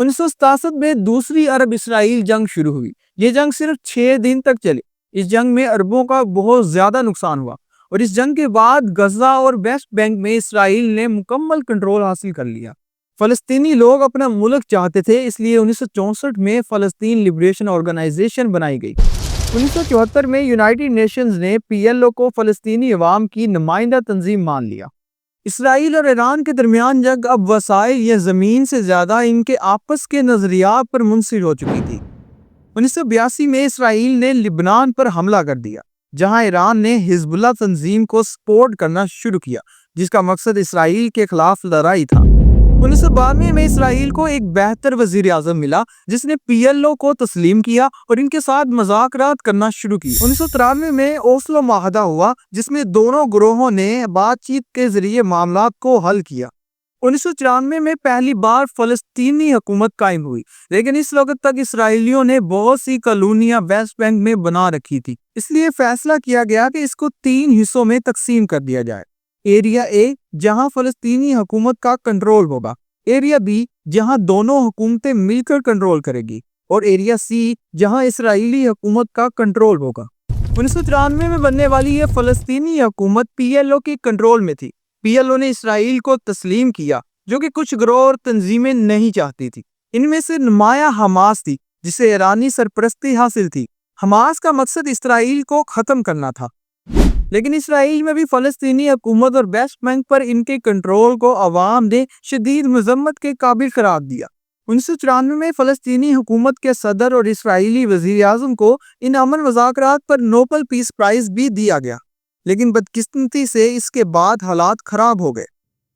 1967 میں دوسری عرب اسرائیل جنگ شروع ہوئی۔ یہ جنگ صرف 6 دن تک چلی۔ اس جنگ میں عربوں کا بہت زیادہ نقصان ہوا اور اس جنگ کے بعد غزہ اور ویسٹ بینک میں اسرائیل نے مکمل کنٹرول حاصل کر لیا۔ فلسطینی لوگ اپنا ملک چاہتے تھے، اس لیے 1964 میں فلسطین لبریشن آرگنائزیشن بنائی گئی۔ 1974 میں یونائٹڈ نیشنز نے PLO کو فلسطینی عوام کی نمائندہ تنظیم مان لیا۔ اسرائیل اور ایران کے درمیان جنگ اب وسائل یا زمین سے زیادہ ان کے آپس کے نظریات پر منحصر ہو چکی تھی۔ 1982 میں اسرائیل نے لبنان پر حملہ کر دیا، جہاں ایران نے حزب اللہ تنظیم کو سپورٹ کرنا شروع کیا، جس کا مقصد اسرائیل کے خلاف لڑائی تھا۔ 1992 میں اسرائیل کو ایک بہتر وزیر اعظم ملا جس نے PLO کو تسلیم کیا اور ان کے ساتھ مذاکرات کرنا شروع کی۔ 1993 میں اوسلو معاہدہ ہوا جس میں دونوں گروہوں نے بات چیت کے ذریعے معاملات کو حل کیا۔ 1994 میں پہلی بار فلسطینی حکومت قائم ہوئی، لیکن اس وقت تک اسرائیلیوں نے بہت سی کالونیاں ویسٹ بینک میں بنا رکھی تھی، اس لیے فیصلہ کیا گیا کہ اس کو 3 حصوں میں تقسیم کر دیا جائے۔ ایریا A جہاں فلسطینی حکومت کا کنٹرول ہوگا، ایریا B جہاں دونوں حکومتیں مل کر کنٹرول کرے گی، اور ایریا C جہاں اسرائیلی حکومت کا کنٹرول ہوگا۔ 1994 میں بننے والی یہ فلسطینی حکومت PLO کے کنٹرول میں تھی۔ PLO نے اسرائیل کو تسلیم کیا، جو کہ کچھ گروہ اور تنظیمیں نہیں چاہتی تھی۔ ان میں سے نمایاں حماس تھی، جسے ایرانی سرپرستی حاصل تھی۔ حماس کا مقصد اسرائیل کو ختم کرنا تھا، لیکن اسرائیل میں بھی فلسطینی حکومت اور ویسٹ بینک پر ان کے کنٹرول کو عوام نے شدید مذمت کے قابل قرار دیا۔ 1994 میں فلسطینی حکومت کے صدر اور اسرائیلی وزیر اعظم کو ان امن مذاکرات پر نوبل پیس پرائز بھی دیا گیا، لیکن بدقسمتی سے اس کے بعد حالات خراب ہو گئے۔